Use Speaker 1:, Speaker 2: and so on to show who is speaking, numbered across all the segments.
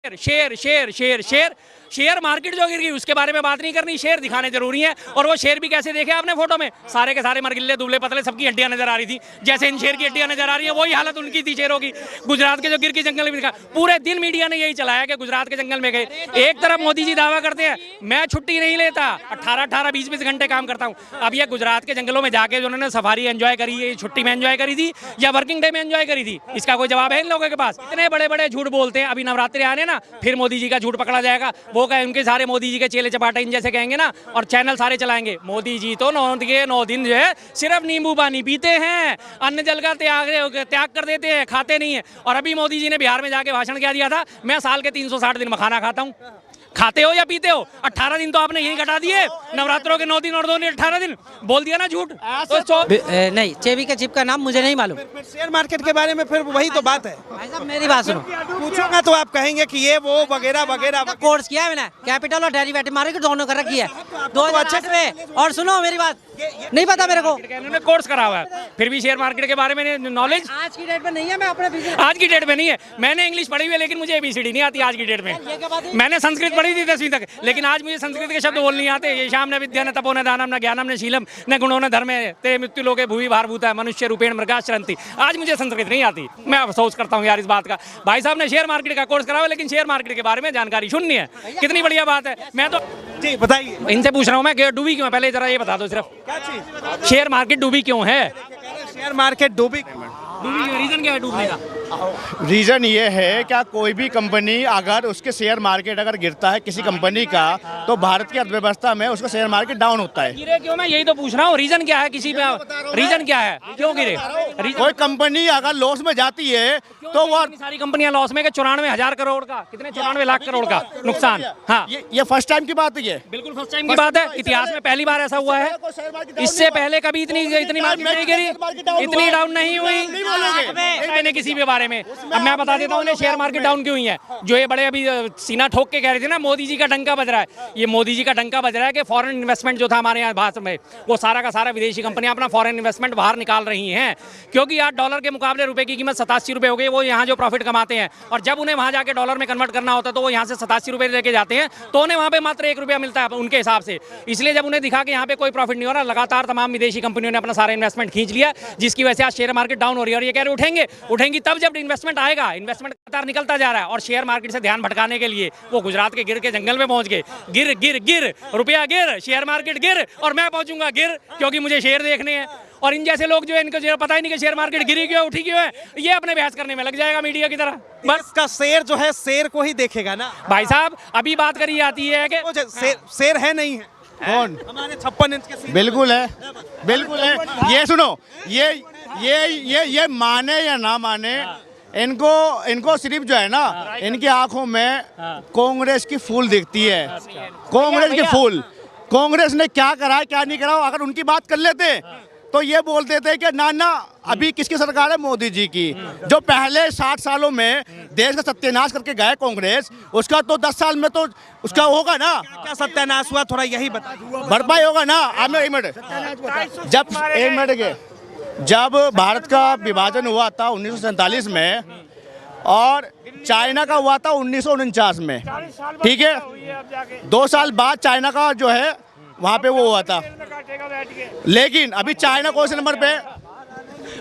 Speaker 1: Share share share share share market जो गिर गई उसके बारे में बात नहीं करनी, शेयर दिखाने जरूरी है। और वो शेयर भी कैसे देखे आपने फोटो में, सारे के सारे मरगिल्ले दुबले पतले सबकी हड्डियां नजर आ रही थी, जैसे इन शेर की हड्डियां नजर आ रही है वही हालत उनकी थी शेरों की। गुजरात के जो गिर के जंगल में दिखा, पूरे दिन मीडिया ने यही चलाया कि गुजरात के जंगल में गए। एक तरफ मोदी जी दावा करते हैं मैं छुट्टी नहीं लेता, 18-18 20-20 घंटे काम करता हूँ। अब ये गुजरात के जंगलों में जाके जो उन्होंने सफारी एंजॉय करी है, छुट्टी में एंजॉय करी थी या वर्किंग डे में एंजॉय करी थी, इसका कोई जवाब है इन लोगों के पास? इतने बड़े बड़े झूठ बोलते हैं। अभी नवरात्रि आने ना, फिर मोदी जी का झूठ पकड़ा जाएगा। वो कहे उनके सारे मोदी जी के चेले चपाटे इन जैसे कहेंगे ना, और चैनल सारे चलाएंगे। मोदी जी तो 9 दिन जो है सिर्फ नींबू पानी पीते हैं, अन्न जल का त्याग कर देते हैं, खाते नहीं है। और अभी मोदी जी ने बिहार में जाके भाषण क्या दिया था, मैं साल के 360 दिन मखाना खाता हूँ। खाते हो या पीते हो? 18 दिन तो आपने यही घटा दिए, नवरात्रों के 9 दिन और 2 दिन 18 दिन बोल दिया ना झूठ। तो
Speaker 2: नहीं, चेबी के चिप का नाम मुझे नहीं मालूम।
Speaker 3: फिर शेयर मार्केट के बारे में फिर वही तो बात है।
Speaker 2: भाई साहब मेरी बात सुनो,
Speaker 3: पूछूंगा तो आप कहेंगे कि ये वो वगैरह वगैरह।
Speaker 2: कोर्स किया है मैंने, कैपिटल और डेरिवेटिव मार्केट दोनों कर रखी है 2008 में। और सुनो मेरी बात, नहीं पता मेरे को,
Speaker 1: उन्होंने कोर्स करा हुआ है, फिर भी शेयर मार्केट के बारे में नॉलेज
Speaker 2: आज की डेट में नहीं है। मैं अपने
Speaker 1: आज की डेट में नहीं है। मैंने इंग्लिश पढ़ी हुई है लेकिन मुझे ABCD नहीं आती आज की डेट में। मैंने संस्कृत पढ़ी थी 10वीं तक, लेकिन आज मुझे संस्कृत के शब्द बोल नहीं आते। ये शाम ने विद्या न तपो न दानम न ज्ञानम न शीलम न गुणो न धर्मे ते मृत्यु लोके भूमि भारभूता है मनुष्य रूपेण मृगाश्रंति। आज मुझे संस्कृत नहीं आती, मैं अफसोस करता हूँ यार इस बात का। भाई साहब ने शेयर मार्केट का कोर्स करा हुआ लेकिन शेयर मार्केट के बारे में जानकारी शून्य है। कितनी बढ़िया बात है। मैं तो
Speaker 3: जी बताइए,
Speaker 1: इनसे पूछ रहा हूँ मैं डूबी क्यों है, पहले जरा ये बता दो सिर्फ,
Speaker 3: क्या चीज?
Speaker 1: शेयर मार्केट डूबी क्यों है?
Speaker 3: शेयर मार्केट डूबी,
Speaker 1: रीजन क्या है डूबने का?
Speaker 4: रीज़न ये है क्या, कोई भी कंपनी अगर उसके शेयर मार्केट अगर गिरता है किसी कंपनी का, तो भारत की अर्थव्यवस्था में उसका शेयर मार्केट डाउन होता है।
Speaker 1: गिरे क्यों, मैं यही तो पूछ रहा हूँ। रीजन क्या है, किसी पे रीजन क्या है, क्यों गिरे?
Speaker 4: कोई कंपनी अगर लॉस में जाती है तो वो
Speaker 1: सारी कंपनियां लॉस में, 94,000 करोड़ का, कितने 94 लाख करोड़ का नुकसान। हाँ,
Speaker 4: ये फर्स्ट टाइम की बात है।
Speaker 1: बिल्कुल फर्स्ट टाइम की बात है, इतिहास में पहली बार ऐसा हुआ है। इससे पहले कभी इतनी मार्केट नहीं गिरी, इतनी डाउन नहीं हुई किसी भी बारे में। अब मैं बता देता हूँ शेयर मार्केट डाउन क्यों हुई है। जो ये बड़े अभी सीना ठोक के कह रहे थे ना मोदी जी का डंका बज रहा है, ये मोदी जी का डंका बज रहा है कि फॉरेन इन्वेस्टमेंट जो था हमारे यहाँ भारत में, वो सारा का सारा विदेशी कंपनियां अपना फॉरेन इन्वेस्टमेंट बाहर निकाल रही हैं। क्योंकि यार डॉलर के मुकाबले रुपए की कीमत 87 रुपए हो गई। वो यहाँ जो प्रॉफिट कमाते हैं और जब उन्हें वहाँ जाके डॉलर में कन्वर्ट करना होता है तो वो यहाँ से 87 रुपए लेके जाते हैं, तो उन्हें वहाँ पे मात्र 1 रुपया मिलता है उनके हिसाब से। इसलिए जब उन्हें दिखा कि यहाँ पे कोई प्रॉफिट नहीं हो रहा, लगातार तमाम विदेशी कंपनियों ने अपना सारा इन्वेस्टमेंट खींच लिया, जिसकी वजह से आज शेयर मार्केट डाउन हो रही है। और ये कह रहे उठेंगी तब जब इन्वेस्टमेंट आएगा। इन्वेस्टमेंट लगातार निकलता जा रहा है और शेयर मार्केट से ध्यान भटकाने के लिए वो गुजरात के गिर के जंगल में पहुंच गए। गिर गिर गिर, रुपया गिर, शेयर मार्केट गिर, और मैं पहुंचूंगा गिर क्योंकि मुझे शेयर देखने हैं। और इन जैसे लोग जो है, इनको जो पता ही नहीं कि शेयर मार्केट गिरी क्यों, उठी क्यों है, ये अपने बहस करने में लग जाएगा मीडिया की तरह।
Speaker 3: बस का शेर जो है शेर को ही देखेगा ना
Speaker 1: भाई साहब। अभी बात करी जाती है कि
Speaker 3: शेर है नहीं है
Speaker 4: कौन?
Speaker 3: हमारे 56 इंच के
Speaker 4: बिल्कुल है, बिल्कुल है। ये सुनो, ये माने या ना माने, इनको सिर्फ जो है ना, इनकी आंखों में कांग्रेस की फूल दिखती है। कांग्रेस की फूल, कांग्रेस ने क्या करा है क्या नहीं करा, अगर उनकी बात कर लेते तो ये बोलते थे कि ना अभी किसकी सरकार है, मोदी जी की। जो पहले 60 सालों में देश का सत्यानाश करके गए कांग्रेस, उसका तो 10 साल में तो उसका होगा ना।
Speaker 3: क्या सत्यानाश हुआ, थोड़ा यही बता।
Speaker 4: भरपाई होगा ना। आप एक मिनट, जब भारत का विभाजन हुआ था 1947 में और चाइना का हुआ था 1949 में, ठीक है। 2 साल बाद चाइना का जो है वहाँ पे वो हुआ था, लेकिन अभी चाइना कौन से नंबर पे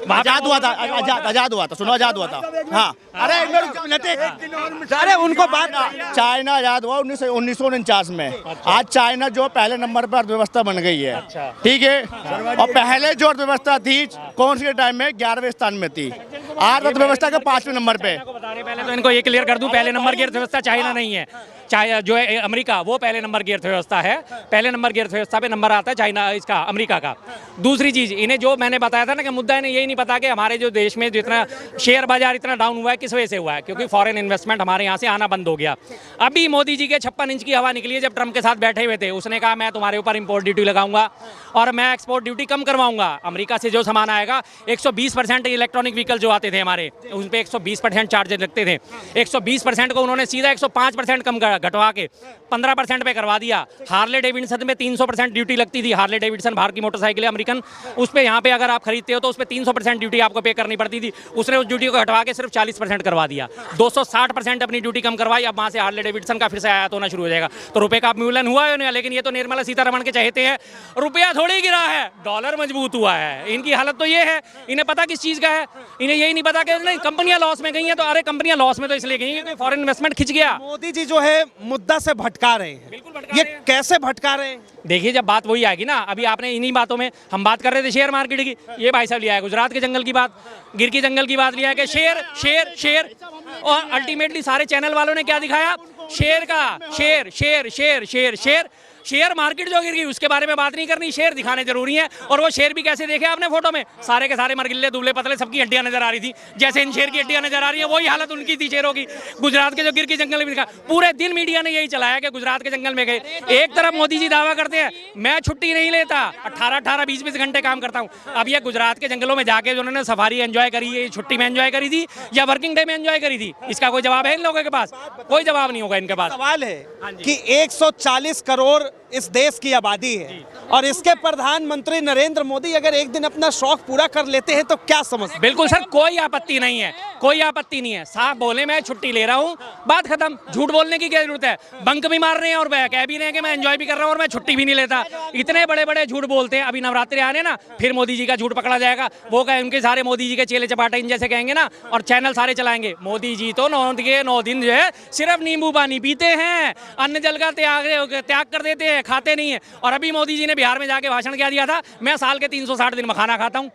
Speaker 4: आजाद हुआ था? आजाद हुआ था, सुनो, आजाद हुआ था। हाँ,
Speaker 3: अरे उनको बात,
Speaker 4: चाइना आजाद हुआ 1949 में। आज चाइना जो पहले नंबर पर अर्थव्यवस्था बन गई है, ठीक है। और पहले जो अर्थव्यवस्था थी कौन सी टाइम में 11वें स्थान में थी, आज अर्थव्यवस्था के 5वें नंबर पे।
Speaker 1: पहले तो इनको ये क्लियर कर दूं, पहले नंबर की अर्थव्यवस्था चाइना नहीं है, चाहे जो है अमेरिका, वो पहले नंबर की अर्थव्यवस्था है। पहले नंबर की अर्थव्यवस्था पे नंबर आता है चाइना, इसका, अमेरिका का। दूसरी चीज, इन्हें जो मैंने बताया था ना कि मुद्दा, इन्हें यही नहीं पता कि हमारे जो देश में जितना शेयर बाजार इतना डाउन हुआ है किस वजह से हुआ है, क्योंकि फॉरेन इन्वेस्टमेंट हमारे यहाँ से आना बंद हो गया। अभी मोदी जी के 56 इंच की हवा निकली है जब ट्रम्प के साथ बैठे हुए थे। उसने कहा मैं तुम्हारे ऊपर इंपोर्ट ड्यूटी लगाऊंगा और मैं एक्सपोर्ट ड्यूटी कम करवाऊंगा। अमेरिका से जो सामान आएगा, 120% इलेक्ट्रॉनिक व्हीकल जो आते थे हमारे, उन पर 120% चार्जेस लगते थे। 120% को उन्होंने सीधा 105% कम कर घटवा के 15% पे करवा दिया। हार्ले डेविडसन में 300% ड्यूटी लगती थी, हार्ले डेविडसन बाहर की मोटरसाइकिल है अमेरिकन, उस पर यहाँ पे अगर आप खरीदते हो तो उस पर 300% ड्यूटी आपको पे करनी पड़ती थी। उसने उस ड्यूटी को हटवा के सिर्फ 40% करवा दिया, 260% अपनी ड्यूटी कम करवाई। अब वहाँ से हार्ले डेविडसन का फिर से आयात होना शुरू हो जाएगा। तो रुपये का म्यूलन हुआ है, लेकिन ये तो निर्मला सीतारमण के चाहते हैं, रुपया थोड़ी गिरा है, डॉलर मजबूत हुआ है। इनकी हालत तो ये है, इन्हें पता किस चीज़ का है, इन्हें यही नहीं पता कि नहीं कंपनियां लॉस में गई हैं। तो अरे कंपनियां लॉस में तो इसलिए गई हैं कि फॉरेन इन्वेस्टमेंट खिंच गया।
Speaker 3: मोदी जी जो है मुद्दा से भटका रहे हैं,
Speaker 1: बिल्कुल भटका
Speaker 3: ये
Speaker 1: रहे हैं।
Speaker 3: कैसे भटका रहे हैं?
Speaker 1: देखिए, जब बात वही आएगी ना, अभी आपने इन्हीं बातों में हम बात कर रहे थे शेयर मार्केट की, ये भाई साहब लिया है गुजरात के जंगल की बात, गिर की जंगल की बात लिया है कि शेर शेर शेर, और अल्टीमेटली सारे चैनल वालों ने क्या दिखाया, शेर का शेर शेर शेर शेर शेर शेयर मार्केट जो गिर गई उसके बारे में बात नहीं करनी, शेर दिखाने जरूरी है। और वो शेर भी कैसे देखे आपने फोटो में, सारे के सारे मरगिल्ले दुबले पतले सबकी हड्डियां नजर आ रही थी, जैसे इन शेर की हड्डियां नजर आ रही है, वही हालत उनकी थी शेरों की। गुजरात के जो गिर के जंगल में दिखा, पूरे दिन मीडिया ने यही चलाया कि गुजरात के जंगल में गए। एक तरफ मोदी जी दावा करते हैं मैं छुट्टी नहीं लेता, 18-18 20-20 घंटे काम करता हूँ। अब ये गुजरात के जंगलों में जाके जो उन्होंने सफारी एंजॉय करी है, छुट्टी में एंजॉय करी थी या वर्किंग डे में एंजॉय करी थी, इसका कोई जवाब है इन लोगों के पास? कोई जवाब नहीं होगा इनके पास।
Speaker 3: सवाल है कि 140 करोड़ इस देश की आबादी है और इसके प्रधानमंत्री नरेंद्र मोदी अगर एक दिन अपना शौक पूरा कर लेते हैं तो क्या समझ?
Speaker 1: बिल्कुल सर, कोई आपत्ति नहीं है, कोई आपत्ति नहीं है। साहब बोले मैं छुट्टी ले रहा हूँ, बात खत्म। झूठ बोलने की क्या जरूरत है? बंक भी मार रहे हैं और कह भी रहे हैं कि मैं एंजॉय भी कर रहा हूँ और मैं छुट्टी भी नहीं लेता। इतने बड़े बड़े झूठ बोलते हैं। अभी नवरात्रि आ रहे हैं ना, फिर मोदी जी का झूठ पकड़ा जाएगा। वो कहे उनके सारे मोदी जी के चेले चपाटे जैसे कहेंगे ना, और चैनल सारे चलाएंगे। मोदी जी तो 9 दिन जो है सिर्फ नींबू पानी पीते हैं, अन्न जल का त्याग कर देते हैं, खाते नहीं है। और अभी मोदी जी ने बिहार में जाके भाषण क्या दिया था, मैं साल के 360 दिन मखाना खाता हूँ।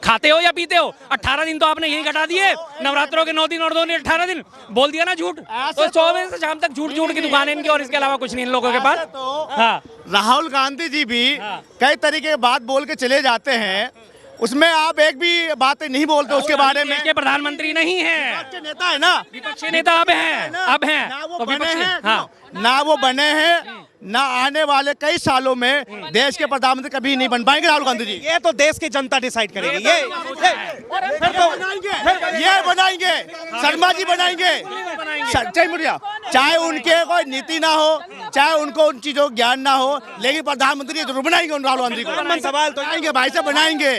Speaker 1: खाते हो या पीते हो? 18 दिन तो आपने यही घटा दिए, नवरात्रों के 9 दिन और 2 दिन 18 दिन बोल दिया ना झूठ। तो 24 से शाम तक झूठ की दुकान है इनकी, और इसके अलावा कुछ नहीं इन लोगों के पास। हाँ,
Speaker 4: राहुल गांधी जी भी कई तरीके की बात बोल के चले जाते हैं, उसमें आप एक भी बात नहीं बोलते उसके बारे में।
Speaker 1: के प्रधानमंत्री नहीं है,
Speaker 4: विपक्ष के नेता है ना,
Speaker 1: विपक्षी नेता अब हैं
Speaker 4: ना वो
Speaker 1: तो
Speaker 4: बने
Speaker 1: विपक्षी-
Speaker 4: हैं,
Speaker 1: हाँ।
Speaker 4: ना वो बने हैं, ना आने वाले कई सालों में देश के प्रधानमंत्री कभी नहीं बन पाएंगे राहुल गांधी जी।
Speaker 3: ये तो देश की जनता डिसाइड करेगी। फिर तो
Speaker 4: ये बनाएंगे, शर्मा जी बनाएंगे, सच्चाई मुड़िया, चाहे उनके कोई नीति ना हो, चाहे उनको उन चीजों का ज्ञान ना हो, लेकिन प्रधानमंत्री जरूर बनाएंगे उन राहुल गांधी को।
Speaker 3: सवाल तो
Speaker 4: बनाएंगे भाई साहब, बनाएंगे,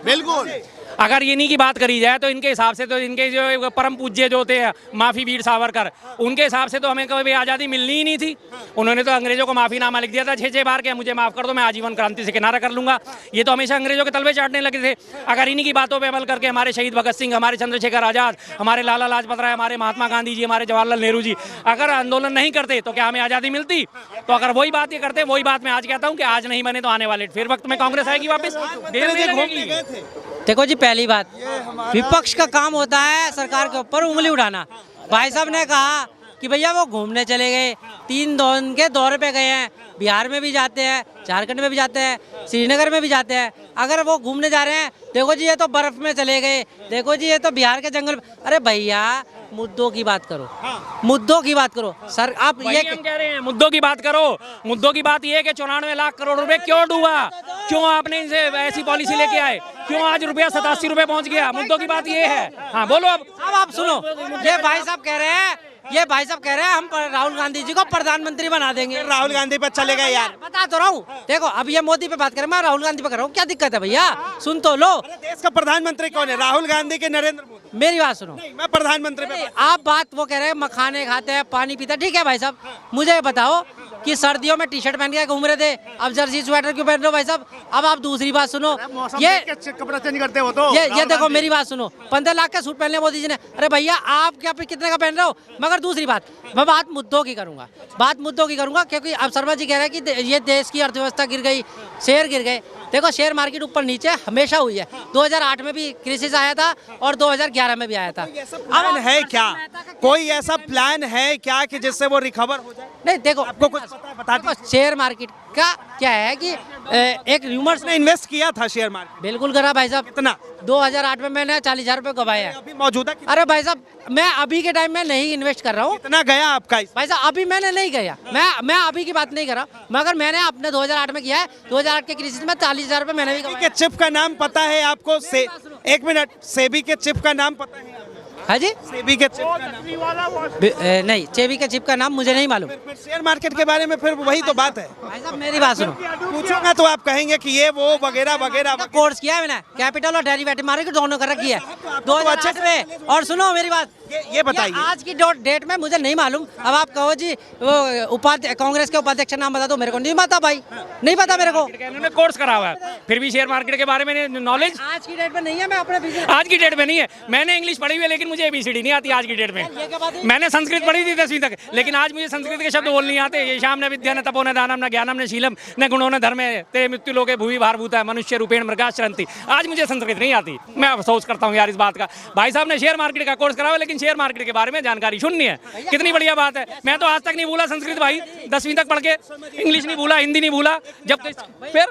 Speaker 4: बिल्कुल।
Speaker 1: अगर इन्हीं की बात करी जाए तो इनके हिसाब से तो इनके जो परम पूज्य जो होते हैं माफी वीर सावरकर, उनके हिसाब से तो हमें कभी आज़ादी मिलनी ही नहीं थी। उन्होंने तो अंग्रेजों को माफीनामा लिख दिया था 6-6 बार के मुझे माफ़ कर दो, मैं आजीवन क्रांति से किनारा कर लूंगा। ये तो हमेशा अंग्रेजों के तलवे चाटने लगे थे। अगर इन्हीं की बातों पर अमल करके हमारे शहीद भगत सिंह, हमारे चंद्रशेखर आज़ाद, हमारे लाला लाजपत राय, हमारे महात्मा गांधी जी, हमारे जवाहरलाल नेहरू जी अगर आंदोलन नहीं करते तो क्या हमें आज़ादी मिलती? तो अगर वही बात ये करते, वही बात मैं आज कहता हूँ कि आज नहीं बने तो आने वाले फिर वक्त में कांग्रेस आएगी वापस।
Speaker 2: देखो जी, पहली बात, विपक्ष का काम होता है सरकार के ऊपर उंगली उठाना। भाई साहब ने कहा कि भैया वो घूमने चले गए, 3 दिन के दौरे पे गए हैं, बिहार में भी जाते हैं, झारखंड में भी जाते हैं, श्रीनगर में भी जाते हैं। अगर वो घूमने जा रहे हैं, देखो जी ये तो बर्फ में चले गए, देखो जी ये तो बिहार के जंगल। अरे भैया मुद्दों की बात करो, मुद्दों की बात करो सर। आप ये
Speaker 1: हम कह रहे हैं मुद्दों की बात करो। मुद्दों की बात ये है कि 94 लाख करोड़ रुपए क्यों डूबा, क्यों आपने इनसे ऐसी पॉलिसी लेके आए, क्यों आज रुपया 87 रुपए पहुंच गया? मुद्दों की बात ये है। हाँ बोलो अब
Speaker 2: आप सुनो, ये भाई साहब कह रहे हैं, ये भाई साहब कह रहे हैं हम राहुल गांधी जी को प्रधानमंत्री बना देंगे।
Speaker 3: राहुल गांधी पे चले गए यार।
Speaker 2: बता तो रहा हूँ, देखो अब ये मोदी पे बात करें, मैं राहुल गांधी पे कर रहा हूँ, क्या दिक्कत है भैया? सुन तो लो,
Speaker 3: देश का प्रधानमंत्री कौन है, राहुल गांधी के नरेंद्र मोदी?
Speaker 2: मेरी बात सुनो।
Speaker 3: मैं प्रधानमंत्री पे
Speaker 2: आप बात वो कह रहे हैं मखाने खाते हैं, पानी पीते हैं, ठीक है भाई साहब। मुझे ये बताओ कि सर्दियों में टी-शर्ट पहन के घूम रहे थे, अब जर्सी स्वेटर क्यों पहन रहे हो भाई साहब? अब आप दूसरी बात सुनो, ये
Speaker 4: कपड़ा चेंज करते हो तो
Speaker 2: ये देखो मेरी बात सुनो, 15 लाख का सूट पहन लिया मोदी जी ने। अरे भैया आप क्या कितने का पहन रहे हो? मगर दूसरी बात, मैं बात मुद्दों की करूंगा, बात मुद्दों की करूंगा, क्योंकि अब शर्मा जी कह रहे हैं कि ये देश की अर्थव्यवस्था गिर गई, शेयर गिर गए। देखो शेयर मार्केट ऊपर नीचे हमेशा हुई है, 2008 में भी क्राइसिस आया था और 2011 में भी आया था।
Speaker 3: प्लान है क्या, कोई ऐसा प्लान है क्या कि जिससे वो रिकवर हो जाए?
Speaker 2: नहीं देखो,
Speaker 3: आपको कुछ पता है, बता दीजिए।
Speaker 2: शेयर मार्केट का क्या है कि एक रूमर्स
Speaker 3: ने इन्वेस्ट किया था शेयर मार्केट,
Speaker 2: बिल्कुल करा भाई साहब।
Speaker 3: कितना?
Speaker 2: 2008 में मैंने 40,000 रुपए गवाए हैं।
Speaker 3: अभी मौजूदा
Speaker 2: अरे भाई साहब मैं अभी के टाइम में नहीं इन्वेस्ट कर रहा हूँ।
Speaker 3: कितना गया आपका?
Speaker 2: भाई साहब अभी मैंने नहीं गया, मैं अभी की बात नहीं कर रहा, मगर मैंने अपने 2008 में किया है। 2008 के क्राइसिस में 40,000 रुपए मैंने भी
Speaker 3: के चिप का नाम पता है आपको? एक मिनट, सेबी के चिप का नाम पता है?
Speaker 2: हाँ जी
Speaker 3: सेबी के चिप का नाम?
Speaker 2: नहीं, सेबी के चिप का नाम मुझे नहीं मालूम।
Speaker 3: फिर शेयर मार्केट के बारे में फिर वही तो बात है।
Speaker 2: भाई साहब मेरी बात सुनो,
Speaker 3: पूछूंगा तो आप कहेंगे कि ये वो वगैरह वगैरह वगैरह।
Speaker 2: कोर्स किया है मैंने, कैपिटल और डेरिवेटिव मार्केट दोनों कर रखी है 2008 में। और सुनो मेरी बात,
Speaker 3: ये बताइए।
Speaker 2: आज की डेट में मुझे नहीं मालूम। अब आप कहो जी वो कांग्रेस के उपाध्यक्ष नाम बता दो, मेरे को नहीं पता भाई, नहीं पता मेरे को।
Speaker 1: इन्होंने कोर्स करा हुआ है, फिर भी शेयर मार्केट के बारे में नॉलेज
Speaker 2: आज की डेट में नहीं है। मैं अपने बिजनेस
Speaker 1: आज की डेट में नहीं है। मैंने इंग्लिश पढ़ी हुई है लेकिन मुझे एबीसीडी नहीं आती आज की डेट में। मैंने संस्कृत पढ़ी थी 10वीं तक, लेकिन आज मुझे संस्कृत के शब्द बोल नहीं आते। ये शाम ने विद्या न तपो न दानम न ज्ञानम न शीलम न गुणो न धर्मे ते मृत्यु लोके भूमि भारभूता है मनुष्य रूपेण मृगाश्रंति। आज मुझे संस्कृत नहीं आती। मैं अफसोस करता हूँ यार इस बात का। भाई साहब ने शेयर मार्केट का कोर्स करा हुआ लेकिन शेयर मार्केट के बारे में जानकारी शून्य है। कितनी बढ़िया बात है। मैं तो आज तक नहीं भूला संस्कृत भाई, 10वीं तक पढ़ के इंग्लिश नहीं भूला, हिंदी नहीं भूला। जब फिर